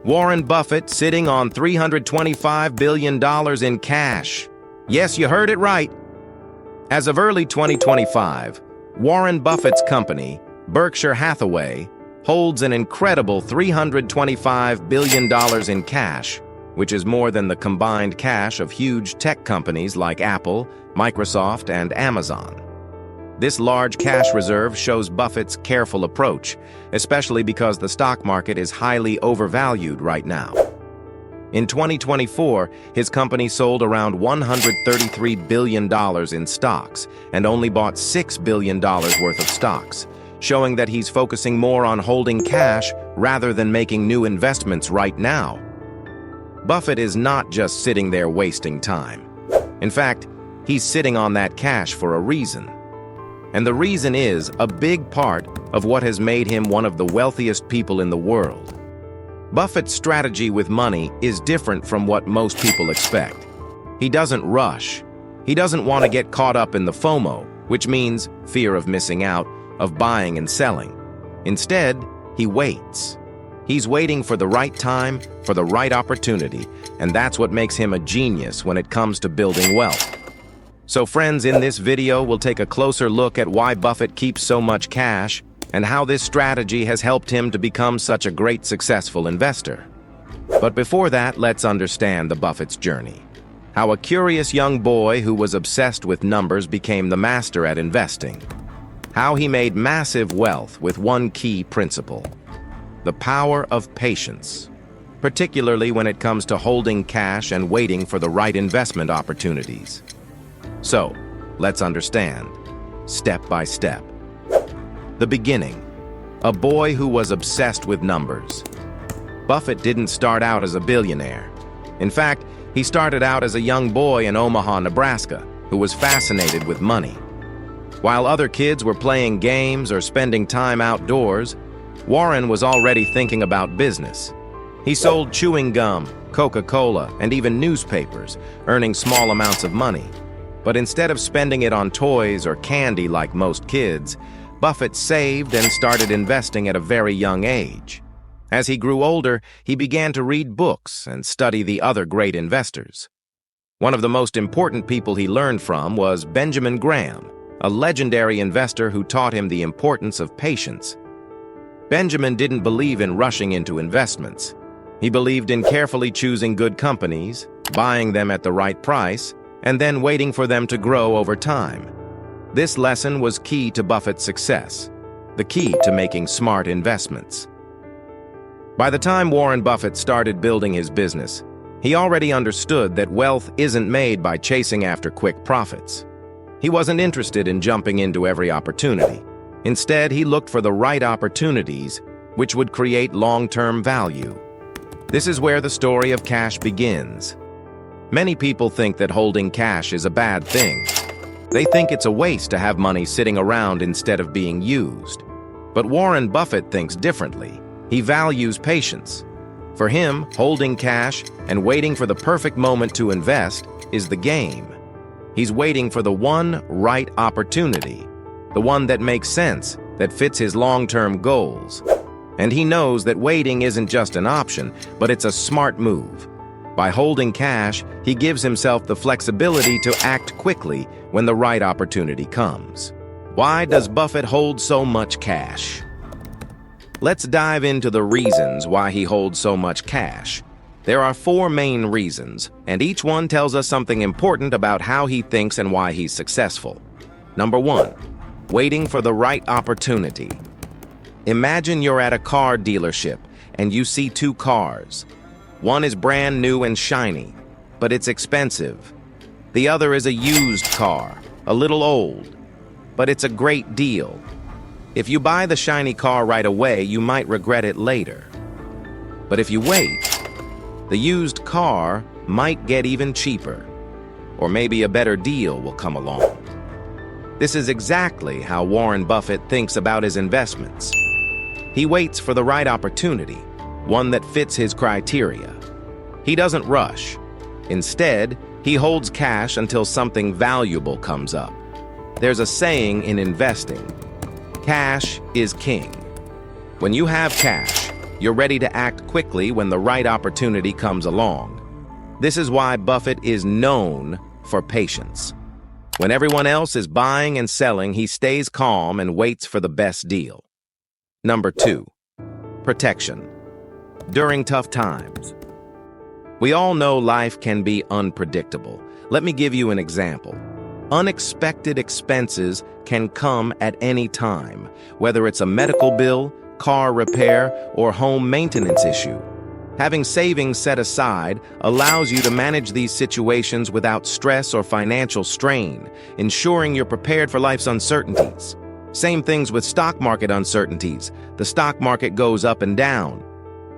Warren Buffett sitting on $325 billion in cash. Yes, you heard it right. As of early 2025, Warren Buffett's company, Berkshire Hathaway, holds an incredible $325 billion in cash, which is more than the combined cash of huge tech companies like Apple, Microsoft, and Amazon. This large cash reserve shows Buffett's careful approach, especially because the stock market is highly overvalued right now. In 2024, his company sold around $133 billion in stocks and only bought $6 billion worth of stocks, showing that he's focusing more on holding cash rather than making new investments right now. Buffett is not just sitting there wasting time. In fact, he's sitting on that cash for a reason. And the reason is a big part of what has made him one of the wealthiest people in the world. Buffett's strategy with money is different from what most people expect. He doesn't rush. He doesn't want to get caught up in the FOMO, which means fear of missing out, of buying and selling. Instead, he waits. He's waiting for the right time, for the right opportunity, and that's what makes him a genius when it comes to building wealth. So friends, in this video, we'll take a closer look at why Buffett keeps so much cash and how this strategy has helped him to become such a great successful investor. But before that, let's understand the Buffett's journey. How a curious young boy who was obsessed with numbers became the master at investing. How he made massive wealth with one key principle: the power of patience, particularly when it comes to holding cash and waiting for the right investment opportunities. So, let's understand, step by step. The beginning. A boy who was obsessed with numbers. Buffett didn't start out as a billionaire. In fact, he started out as a young boy in Omaha, Nebraska, who was fascinated with money. While other kids were playing games or spending time outdoors, Warren was already thinking about business. He sold chewing gum, Coca-Cola, and even newspapers, earning small amounts of money. But instead of spending it on toys or candy like most kids, Buffett saved and started investing at a very young age. As he grew older, he began to read books and study the other great investors. One of the most important people he learned from was Benjamin Graham, a legendary investor who taught him the importance of patience. Benjamin didn't believe in rushing into investments. He believed in carefully choosing good companies, buying them at the right price, and then waiting for them to grow over time. This lesson was key to Buffett's success, the key to making smart investments. By the time Warren Buffett started building his business, he already understood that wealth isn't made by chasing after quick profits. He wasn't interested in jumping into every opportunity. Instead, he looked for the right opportunities, which would create long-term value. This is where the story of cash begins. Many people think that holding cash is a bad thing. They think it's a waste to have money sitting around instead of being used. But Warren Buffett thinks differently. He values patience. For him, holding cash and waiting for the perfect moment to invest is the game. He's waiting for the one right opportunity, the one that makes sense, that fits his long-term goals. And he knows that waiting isn't just an option, but it's a smart move. By holding cash, he gives himself the flexibility to act quickly when the right opportunity comes. Why does Buffett hold so much cash? Let's dive into the reasons why he holds so much cash. There are 4 main reasons, and each one tells us something important about how he thinks and why he's successful. Number 1, waiting for the right opportunity. Imagine you're at a car dealership and you see 2 cars. One is brand new and shiny, but it's expensive. The other is a used car, a little old, but it's a great deal. If you buy the shiny car right away, you might regret it later. But if you wait, the used car might get even cheaper, or maybe a better deal will come along. This is exactly how Warren Buffett thinks about his investments. He waits for the right opportunity, one that fits his criteria. He doesn't rush. Instead, he holds cash until something valuable comes up. There's a saying in investing: cash is king. When you have cash, You're ready to act quickly when the right opportunity comes along. This is why Buffett is known for patience. When everyone else is buying and selling, he stays calm and waits for the best deal. Number 2, protection. During tough times. We all know life can be unpredictable. Let me give you an example. Unexpected expenses can come at any time, whether it's a medical bill, car repair, or home maintenance issue. Having savings set aside allows you to manage these situations without stress or financial strain, ensuring you're prepared for life's uncertainties. Same things with stock market uncertainties. The stock market goes up and down.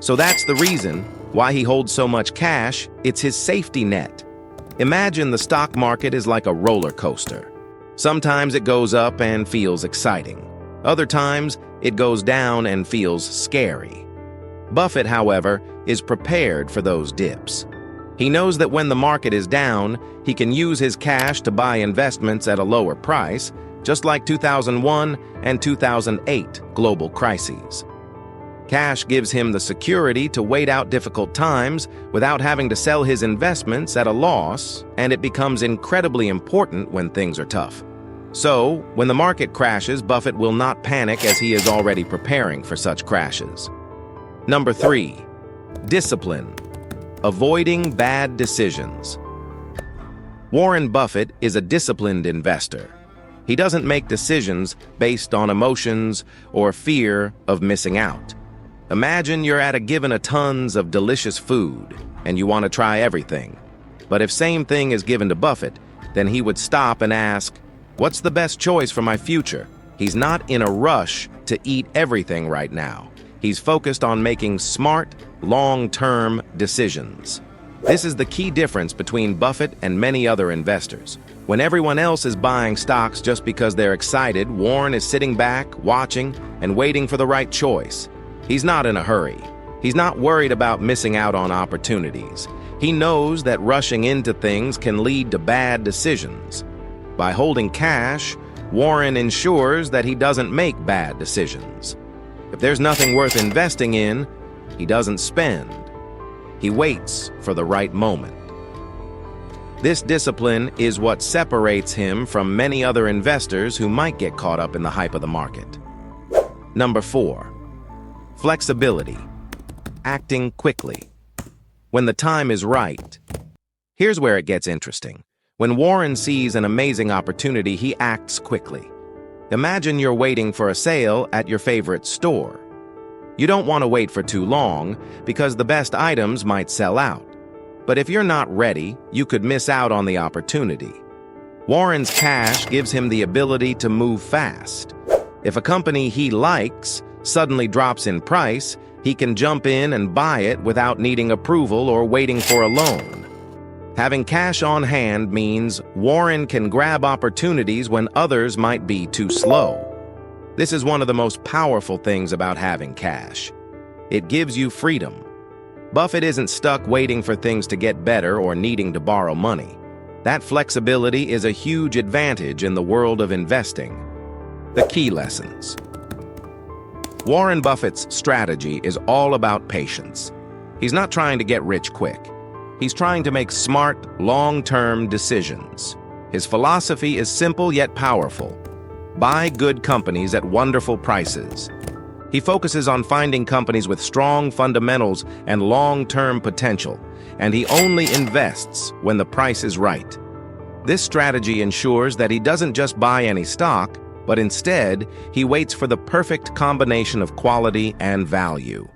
So that's the reason why he holds so much cash. It's his safety net. Imagine the stock market is like a roller coaster. Sometimes it goes up and feels exciting. Other times, it goes down and feels scary. Buffett, however, is prepared for those dips. He knows that when the market is down, he can use his cash to buy investments at a lower price, just like 2001 and 2008 global crises. Cash gives him the security to wait out difficult times without having to sell his investments at a loss, and it becomes incredibly important when things are tough. So, when the market crashes, Buffett will not panic as he is already preparing for such crashes. Number 3, discipline. Avoiding bad decisions. Warren Buffett is a disciplined investor. He doesn't make decisions based on emotions or fear of missing out. Imagine you're at a tons of delicious food and you want to try everything. But if same thing is given to Buffett, then he would stop and ask, what's the best choice for my future? He's not in a rush to eat everything right now. He's focused on making smart, long-term decisions. This is the key difference between Buffett and many other investors. When everyone else is buying stocks just because they're excited, Warren is sitting back, watching, and waiting for the right choice. He's not in a hurry. He's not worried about missing out on opportunities. He knows that rushing into things can lead to bad decisions. By holding cash, Warren ensures that he doesn't make bad decisions. If there's nothing worth investing in, he doesn't spend. He waits for the right moment. This discipline is what separates him from many other investors who might get caught up in the hype of the market. Number 4, flexibility. Acting quickly. When the time is right. Here's where it gets interesting. When Warren sees an amazing opportunity, he acts quickly. Imagine you're waiting for a sale at your favorite store. You don't want to wait for too long because the best items might sell out. But if you're not ready, you could miss out on the opportunity. Warren's cash gives him the ability to move fast. If a company he likes suddenly drops in price, he can jump in and buy it without needing approval or waiting for a loan. Having cash on hand means Warren can grab opportunities when others might be too slow. This is one of the most powerful things about having cash. It gives you freedom. Buffett isn't stuck waiting for things to get better or needing to borrow money. That flexibility is a huge advantage in the world of investing. The key lessons. Warren Buffett's strategy is all about patience. He's not trying to get rich quick. He's trying to make smart, long-term decisions. His philosophy is simple yet powerful. Buy good companies at wonderful prices. He focuses on finding companies with strong fundamentals and long-term potential, and he only invests when the price is right. This strategy ensures that he doesn't just buy any stock, but instead, he waits for the perfect combination of quality and value.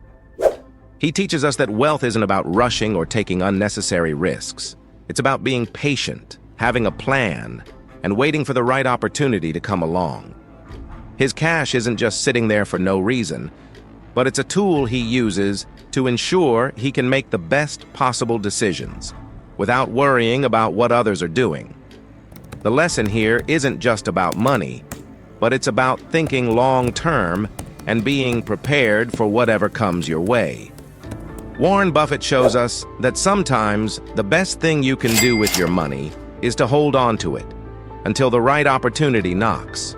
He teaches us that wealth isn't about rushing or taking unnecessary risks. It's about being patient, having a plan, and waiting for the right opportunity to come along. His cash isn't just sitting there for no reason, but it's a tool he uses to ensure he can make the best possible decisions without worrying about what others are doing. The lesson here isn't just about money, but it's about thinking long-term and being prepared for whatever comes your way. Warren Buffett shows us that sometimes the best thing you can do with your money is to hold on to it until the right opportunity knocks.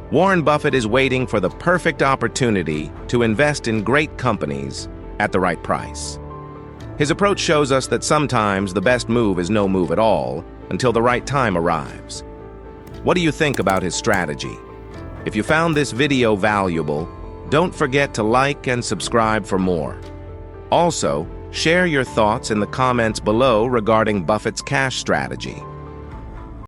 Warren Buffett is waiting for the perfect opportunity to invest in great companies at the right price. His approach shows us that sometimes the best move is no move at all until the right time arrives. What do you think about his strategy? If you found this video valuable, don't forget to like and subscribe for more. Also, share your thoughts in the comments below regarding Buffett's cash strategy.